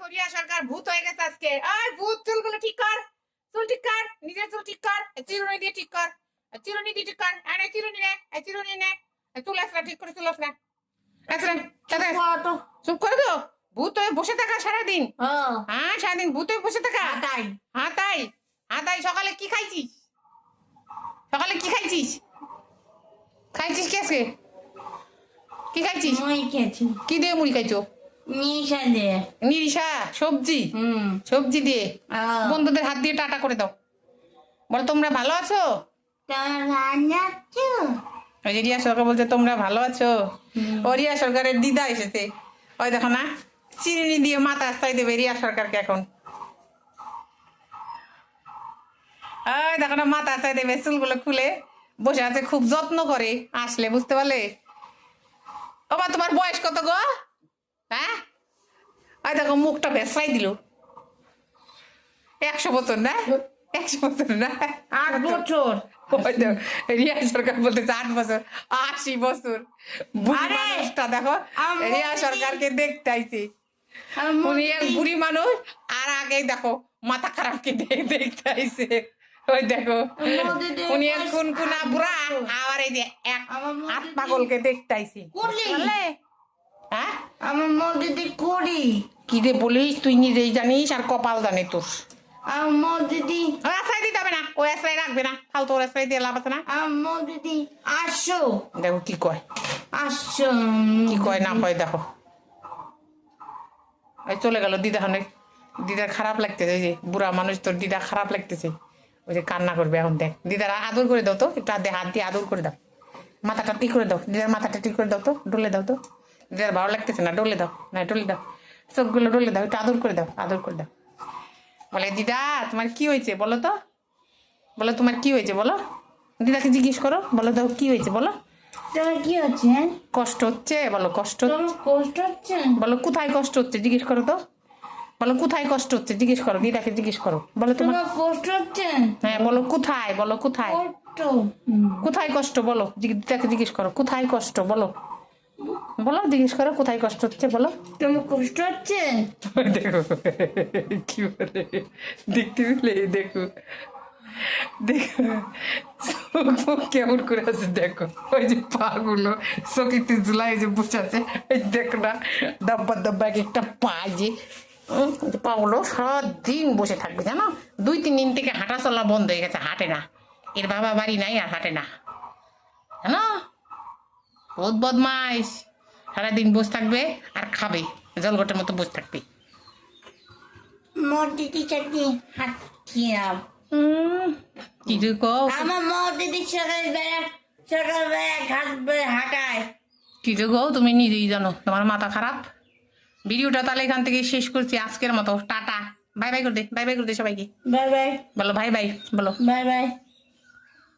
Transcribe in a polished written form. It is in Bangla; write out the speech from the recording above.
দেখো রিয়া সরকার ভূত হয়ে গেছে আজকে। আর ভূত, চুলগুলো ঠিক কর, চুল ঠিক কর, নিজের চুল ঠিক কর, চিরুনি দিয়ে ঠিক কর, চিরুনি দিয়ে ঠিক কর। আরে চিরুনি নে, চিরুনি নে, চুল আসরা ঠিক করে, চুল আসরা চুপ করে দো। ভূত হয়ে বসে থাকা সারাদিন, হ্যাঁ সারাদিন ভূত হয়ে বসে থাকা। হ্যাঁ তাই সকালে কি খাইছিস? সকালে কি খাইছিস? খাইছিস কি আজকে? কি খাইছিস? কি দিয়ে মুড়ি খাইছো? নিরিশা সবজি, সবজি দিয়ে। বন্ধুদের হাত দিয়ে টাটা করে দাও, বলো তোমরা ভালো আছো। ওই যে রিয়া সরকার বলছে তোমরা ভালো আছো। ও রিয়া সরকারের দিদা এসেছে, ওই দেখো না চিরুনি দিয়ে মাথা আস্তায় দেবে রিয়া সরকারকে এখন। ওই দেখো না মাথা আস্তায় দেবে, চুলগুলো খুলে বসে আছে, খুব যত্ন করে। আসলে বুঝতে পারলে। বাবা তোমার বয়স কত গো? হ্যাঁ ওই দেখো মুখটা ভেসাই দিল। 100 বছর না, 100 বছর না, 8 বছর। রিয়া সরকার বলতেছে 8 বছর, 80 বছর। বুড়ি মানুষটা দেখো রিয়া সরকারকে দেখতে আইছে। উনি এক বুড়ি মানুষ, আর আগে দেখো মাথা খারাপকে দেখতে আইছে। ওই দেখো উনি এক কুনকুনা বুড়া, আর এই যে এক হাত পাগলকে দেখতে আইছে। হ্যাঁ আমার মধ্যে করি কি রে বলিস, তুই নিজেই জানিস আর কপাল জানে তোর। আমার দিদি আশ্রয় দিতে হবে না, ওই আশ্রয় রাখবে না, ফালতু ওর আশ্রয় দিয়ে লাভ আছে না। আমার দিদি আসো, দেখো কি কয়, আসো কি কয় না কয় দেখো। এই চলে গেল দিদা, অনেক দিদার খারাপ লাগতেছে। ওই যে বুড়া মানুষ, তোর দিদা খারাপ লাগতেছে, ওই যে কান্না করবে এখন। দেখ দিদার আদর করে দাও তো, একটু হাত দিয়ে আদর করে দাও, মাথাটা ঠিক করে দাও, দিদার মাথাটা ঠিক করে দাও তো, ডলে দাও তো। দিদার ভালো লাগতেছে না, ডলে দাও না, ডলে দাও, চোখগুলো ডলে দাও, একটু আদর করে দাও, আদর করে দাও। বলে দিদা তোমার কি হয়েছে বলো তো, বলো তোমার কি হয়েছে বলো, দিদাকে জিজ্ঞেস করো, বলো দাও কি হয়েছে বলো। তোমার কি হচ্ছে? কষ্ট হচ্ছে বলো, কষ্ট কষ্ট হচ্ছে বলো, কোথায় কষ্ট হচ্ছে জিজ্ঞেস করো তো, বলো কোথায় কষ্ট হচ্ছে জিজ্ঞেস করো, দিদাকে জিজ্ঞেস করো, বলো তোমার কষ্ট হচ্ছে। হ্যাঁ বলো কোথায়, বলো কোথায়, কোথায় কষ্ট বলো, দিদাকে জিজ্ঞেস করো কোথায় কষ্ট বলো, বলো জিজ্ঞেস করো কোথায় কষ্ট হচ্ছে বলো। তোমার কষ্ট হচ্ছে? দেখো কি বলে, দেখতে পেলে দেখো, দেখো চোখ কেমন করে আছে দেখো, ওই যে পা গুলো চোখেতে ঝুলাই যে বসে আছে, ওই দেখো না ডাব্বা ডাব্বা এক একটা পা, যে পা গুলো সারাদিন বসে থাকবে জানো। 2-3 দিন থেকে হাঁটা চলা বন্ধ হয়ে গেছে, হাঁটে না। এর বাবা বাড়ি নাই আর হাঁটে না জানো, বহুত বদমাইশ। সারাদিন বসে থাকবে আর খাবে, জলগটের মতো বসে থাকবে। মোর দিদি চাকরি হাঁটিয়াম কি যে কও, আমার মোর দিদি সকালবেলা ঘাস হাঁটায়। কি যে গো তুমি নিজেই জানো, তোমার মাথা খারাপ। ভিডিওটা তাহলে এখান থেকে শেষ করছি আজকের মতো। টাটা, বাই বাই করে দে, বাই বাই করে দে সবাইকে। বাই বাই বলো ভাই বাই, বলো বাই বাই।